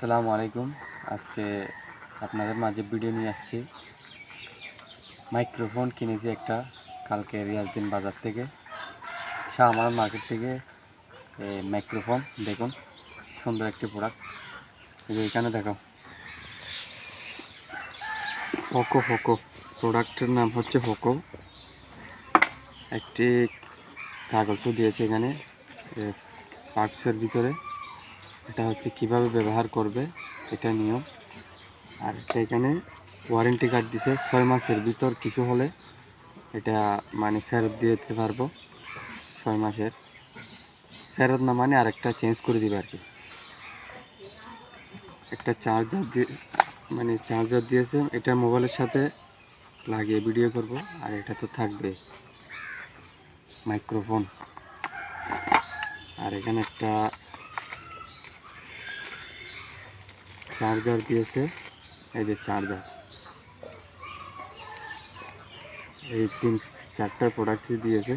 আসসালামু আলাইকুম। আজকে আপনাদের মাঝে ভিডিও নিয়ে আসছি। মাইক্রোফোন কিনেছি একটা কালকে রিয়াজউদ্দিন বাজার থেকে, শাহ আমানত মার্কেট থেকে। মাইক্রোফোন দেখুন, সুন্দর একটি প্রোডাক্ট। এই যে এখানে দেখো, হোকো প্রোডাক্টের নাম হচ্ছে হোকো। একটি কাগজও দিয়েছে এখানে পার্টসের ভিতরে। এটা হচ্ছে কিভাবে ব্যবহার করবে, এটা নিয়ম। আর এটা এখানে ওয়ারেন্টি কার্ড দিছে, 6 মাসের ভিতর কিছু হলে এটা মানে ফেরত দিয়ে দিতে পারবো। 6 মাসের ফেরত না মানে আরেকটা চেঞ্জ করে দিবে আর কি। একটা চার্জার দিয়ে চার্জার দিয়েছে, এটা মোবাইলের সাথে লাগিয়ে ভিডিও করব। আর এটা তো থাকবে মাইক্রোফোন। আর এখানে একটা চার্জার দিয়েছে, এই যে চার্জার। এই 3-4টা প্রোডাক্টই দিয়েছে।